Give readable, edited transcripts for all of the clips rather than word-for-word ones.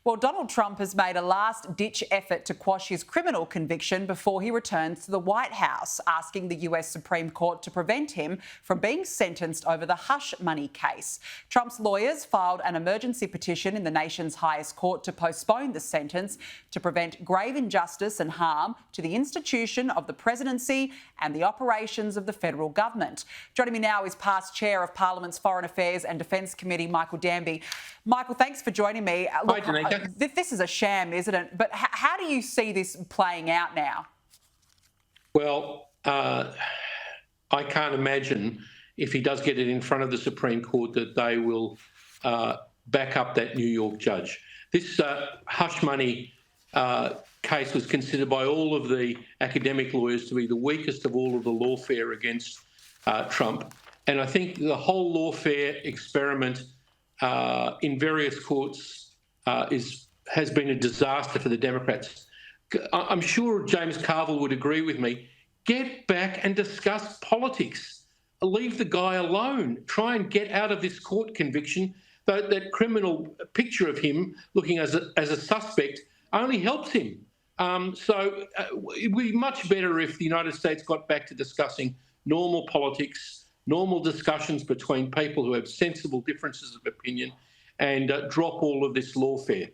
Well, Donald Trump has made a last-ditch effort to quash his criminal conviction before he returns to the White House, asking the US Supreme Court to prevent him from being sentenced over the hush money case. Trump's lawyers filed an emergency petition in the nation's highest court to postpone the sentence to prevent grave injustice and harm to the institution of the presidency and the operations of the federal government. Joining me now is past chair of Parliament's Foreign Affairs and Defence Committee, Michael Danby. Michael, thanks for joining me. Look, hi, Danica. This is a sham, isn't it? But how do you see this playing out now? Well, I can't imagine if he does get it in front of the Supreme Court that they will back up that New York judge. This hush money case was considered by all of the academic lawyers to be the weakest of all of the lawfare against Trump. And I think the whole lawfare experiment in various courts has been a disaster for the Democrats. I'm sure James Carville would agree with me. Get back and discuss politics. Leave the guy alone. Try and get out of this court conviction. That criminal picture of him looking as a suspect only helps him. So it would be much better if the United States got back to discussing normal politics, normal discussions between people who have sensible differences of opinion, and drop all of this lawfare.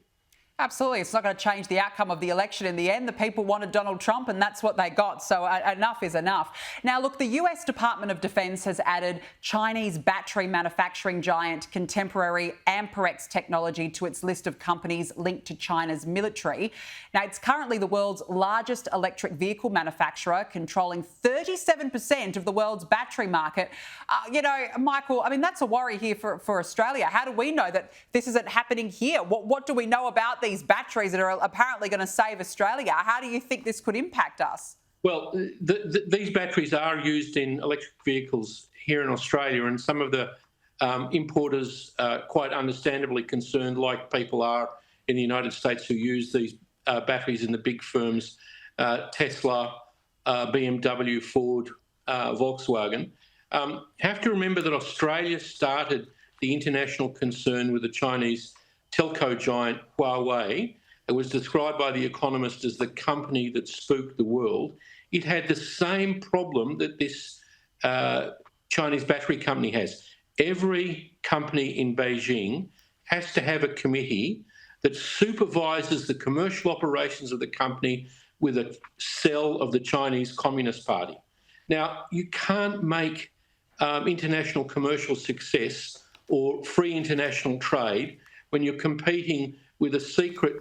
Absolutely. It's not going to change the outcome of the election in the end. The people wanted Donald Trump and that's what they got. So enough is enough. Now, look, the US Department of Defence has added Chinese battery manufacturing giant Contemporary Amperex technology to its list of companies linked to China's military. Now, it's currently the world's largest electric vehicle manufacturer, controlling 37% of the world's battery market. Michael, I mean, that's a worry here for Australia. How do we know that this isn't happening here? What do we know about these batteries that are apparently going to save Australia? How do you think this could impact us? Well, these batteries are used in electric vehicles here in Australia, and some of the importers are quite understandably concerned, like people are in the United States who use these batteries in the big firms, Tesla, BMW, Ford, Volkswagen. Have to remember that Australia started the international concern with the Chinese telco giant Huawei. It was described by The Economist as the company that spooked the world. It had the same problem that this Chinese battery company has. Every company in Beijing has to have a committee that supervises the commercial operations of the company with a cell of the Chinese Communist Party. Now, you can't make international commercial success or free international trade when you're competing with a secret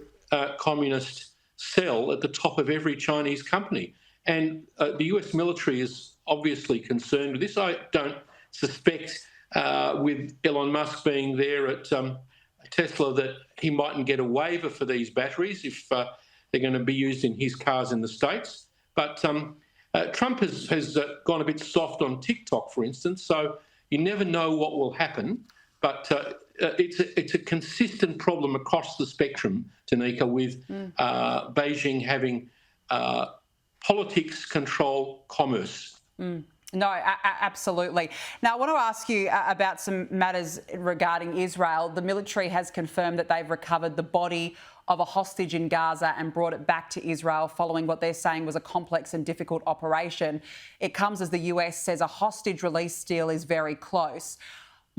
communist cell at the top of every Chinese company. And the US military is obviously concerned with this. I don't suspect with Elon Musk being there at Tesla that he mightn't get a waiver for these batteries if they're going to be used in his cars in the States. But Trump has gone a bit soft on TikTok, for instance, so you never know what will happen. But it's a consistent problem across the spectrum, Danica, with Beijing having politics control commerce. No, absolutely. Now, I want to ask you about some matters regarding Israel. The military has confirmed that they've recovered the body of a hostage in Gaza and brought it back to Israel following what they're saying was a complex and difficult operation. It comes as the US says a hostage release deal is very close.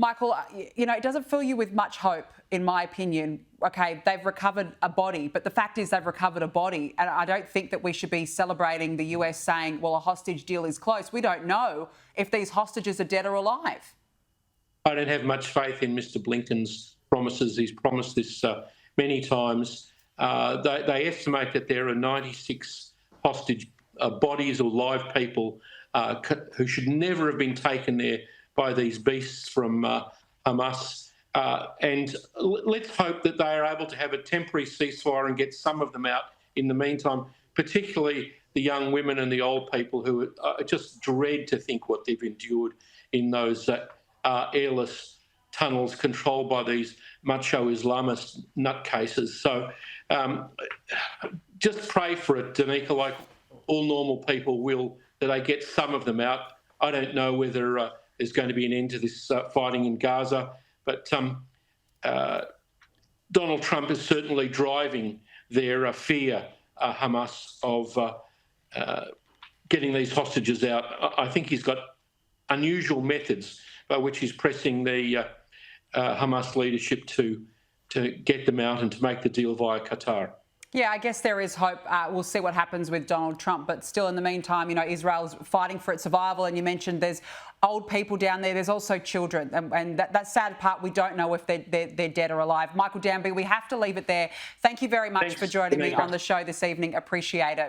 Michael, it doesn't fill you with much hope, in my opinion. OK, they've recovered a body, but the fact is they've recovered a body. And I don't think that we should be celebrating the US saying, well, a hostage deal is close. We don't know if these hostages are dead or alive. I don't have much faith in Mr. Blinken's promises. He's promised this many times. They estimate that there are 96 hostage bodies or live people who should never have been taken there by these beasts from Hamas. And let's hope that they are able to have a temporary ceasefire and get some of them out in the meantime, particularly the young women and the old people who just dread to think what they've endured in those airless tunnels controlled by these macho Islamist nutcases. So just pray for it, Danica, like all normal people will, that they get some of them out. I don't know whether there's going to be an end to this fighting in Gaza, but Donald Trump is certainly driving their fear, Hamas, of getting these hostages out. I think he's got unusual methods by which he's pressing the Hamas leadership to get them out and to make the deal via Qatar. Yeah, I guess there is hope. We'll see what happens with Donald Trump. But still, in the meantime, Israel's fighting for its survival. And you mentioned there's old people down there. There's also children. And that sad part, we don't know if they're dead or alive. Michael Danby, we have to leave it there. Thank you very much for joining me on the show this evening. Appreciate it.